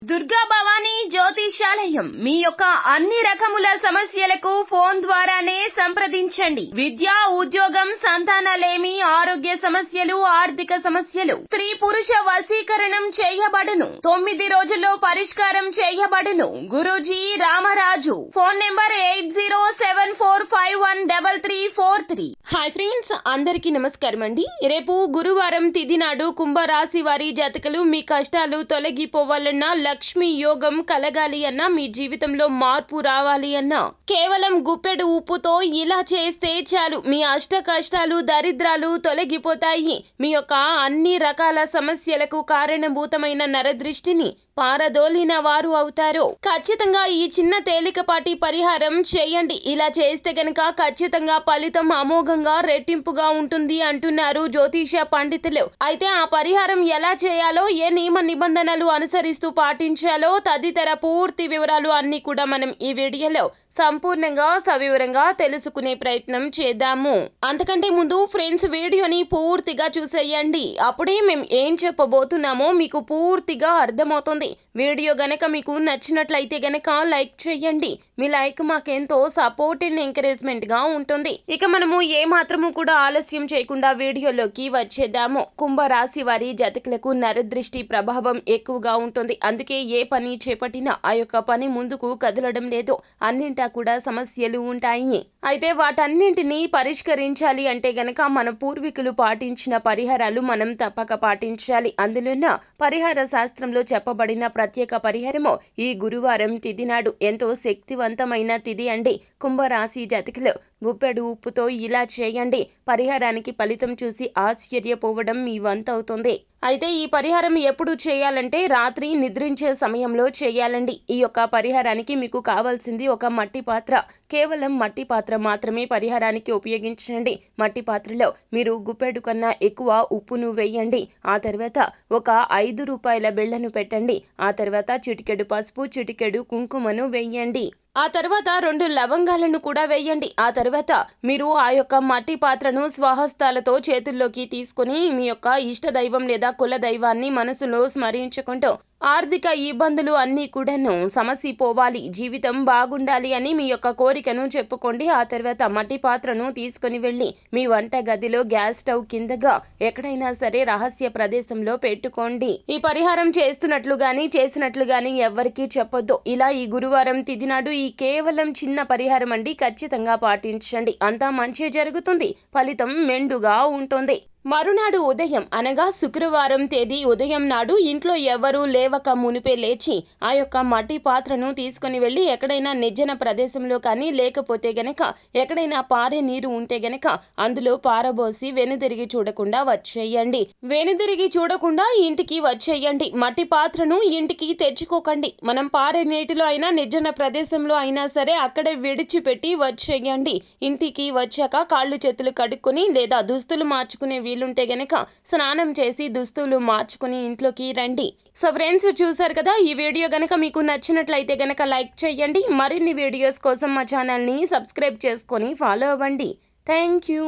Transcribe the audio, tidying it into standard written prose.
దుర్గా భవానీ జ్యోతిషాలయం మీ యొక్క అన్ని రకముల సమస్యలకు ఫోన్ ద్వారానే సంప్రదించండి. విద్య, ఉద్యోగం, సంతానలేమి, ఆరోగ్య సమస్యలు, ఆర్థిక సమస్యలు, స్త్రీ పురుష వశీకరణం చేయబడును. 9 రోజుల్లో పరిష్కారం చేయబడును. Guruji Ramaraju. Phone number 8074513343. Hi friends, అందరికీ నమస్కారం అండి. రేపు గురువారం తిథి నాడు కుంభరాశి వారి జాతకులు మీ కష్టాలు తొలగిపోవాలన్నా, లక్ష్మీ యోగం కలగాలి అన్నా, మీ జీవితంలో మార్పు రావాలి అన్నా కేవలం గుప్పెడు ఉప్పుతో ఇలా చేస్తే చాలు మీ అష్ట కష్టాలు, దరిద్రాలు తొలగిపోతాయి. మీ యొక్క అన్ని రకాల సమస్యలకు కారణభూతమైన నరదృష్టిని పారదోలిన వారు అవుతారు. ఖచ్చితంగా ఈ చిన్న తేలికపాటి పరిహారం చేయండి. ఇలా చేస్తే గనక ఖచ్చితంగా ఫలితం అమోఘంగా రెట్టింపుగా ఉంటుంది అంటున్నారు జ్యోతిష పండితులు. అయితే ఆ పరిహారం ఎలా చేయాలో, ఏ నియమ నిబంధనలు అనుసరిస్తూ పాటించాలో తదితర పూర్తి వివరాలు అన్ని కూడా మనం ఈ వీడియోలో సంపూర్ణంగా సవివరంగా తెలుసుకునే ప్రయత్నం చేద్దాము. అంతకంటే ముందు ఫ్రెండ్స్, వీడియోని పూర్తిగా చూసేయండి. అప్పుడే మేము ఏం చెప్పబోతున్నామో మీకు పూర్తిగా అర్థమవుతుంది. వీడియో గనక మీకు నచ్చినట్లయితే గనక లైక్ చేయండి. మీ లైక్ మాకెంతో సపోర్ట్ అండ్ ఎంకరేజ్మెంట్ గా ఉంటుంది. ఇక మనము ఏ మాత్రము కూడా ఆలస్యం చేయకుండా వీడియోలోకి వచ్చేద్దాము. కుంభరాశి వారి జాతకులకు నరదృష్టి ప్రభావం ఎక్కువగా ఉంటుంది. అందుకే ఏ పని చేపట్టినా ఆ యొక్క పని ముందుకు కదలడం లేదు. అన్నింటా కూడా సమస్యలు ఉంటాయి. అయితే వాటన్నింటినీ పరిష్కరించాలి అంటే గనక మన పూర్వీకులు పాటించిన పరిహారాలు మనం తప్పక పాటించాలి. అందులోన పరిహార శాస్త్రంలో చెప్పబడిన ప్రత్యేక పరిహారము ఈ గురువారం తిథి నాడు ఎంతో శక్తివంతమైన తిథి అండి. కుంభరాశి జాతకులు గుప్పెడు ఉప్పుతో ఇలా చేయండి. పరిహారానికి ఫలితం చూసి ఆశ్చర్యపోవడం మీ వంతవుతుంది. అయితే ఈ పరిహారం ఎప్పుడు చేయాలంటే రాత్రి నిద్రించే సమయంలో చేయాలండి. ఈ యొక్క పరిహారానికి మీకు కావాల్సింది ఒక మట్టి పాత్ర. కేవలం మట్టి పాత్ర మాత్రమే పరిహారానికి ఉపయోగించండి. మట్టి పాత్రలో మీరు గుప్పెడు కన్నా ఎక్కువ ఉప్పును వేయండి. ఆ తర్వాత ఒక 5 రూపాయల బిళ్ళను పెట్టండి. ఆ తర్వాత చిటికెడు పసుపు, చిటికెడు కుంకుమను వేయండి. ఆ తర్వాత 2 లవంగాలను కూడా వేయండి. ఆ తర్వాత మీరు ఆ యొక్క మట్టి పాత్రను స్వహస్తాలతో చేతుల్లోకి తీసుకుని మీ యొక్క ఇష్ట దైవం లేదా కుల దైవాన్ని మనసులో స్మరించుకుంటూ ఆర్థిక ఇబ్బందులు అన్నీ కూడాను సమసిపోవాలి, జీవితం బాగుండాలి అని మీ యొక్క కోరికను చెప్పుకోండి. ఆ తర్వాత మట్టి పాత్రను తీసుకుని వెళ్ళి మీ వంట గదిలో గ్యాస్ స్టవ్ కిందగా ఎక్కడైనా సరే రహస్య ప్రదేశంలో పెట్టుకోండి. ఈ పరిహారం చేస్తున్నట్లు గాని చేసినట్లు గాని ఎవ్వరికీ చెప్పొద్దు. ఇలా ఈ గురువారం తిథి నాడు ఈ కేవలం చిన్న పరిహారం అండి. ఖచ్చితంగా పాటించండి. అంతా మంచి జరుగుతుంది. ఫలితం మెండుగా ఉంటుంది. మరునాడు ఉదయం అనగా శుక్రవారం తేదీ ఉదయం నాడు ఇంట్లో ఎవరూ లేవక మునిపే లేచి ఆ యొక్క మట్టి పాత్రను తీసుకుని వెళ్ళి ఎక్కడైనా నిర్జన ప్రదేశంలో కానీ, లేకపోతే గనక ఎక్కడైనా పారే నీరు ఉంటే గనక అందులో పారబోసి వెనుదిరిగి చూడకుండా వచ్చేయండి. వెనుదిరిగి చూడకుండా ఇంటికి వచ్చేయండి. మట్టి పాత్రను ఇంటికి తెచ్చుకోకండి. మనం పారే నీటిలో అయినా, నిర్జన ప్రదేశంలో అయినా సరే అక్కడే విడిచిపెట్టి వచ్చేయండి. ఇంటికి వచ్చాక కాళ్ళు చేతులు కడుక్కొని లేదా దుస్తులు మార్చుకునే వీలుంటే గనక స్నానం చేసి దుస్తులు మార్చుకుని ఇంట్లోకి రండి. సో ఫ్రెండ్స్, చూసారు కదా, ఈ వీడియో గనక మీకు నచ్చినట్లయితే గనక లైక్ చేయండి. మరిన్ని వీడియోస్ కోసం మా ఛానల్ని సబ్స్క్రైబ్ చేసుకొని ఫాలో అవ్వండి. Thank you.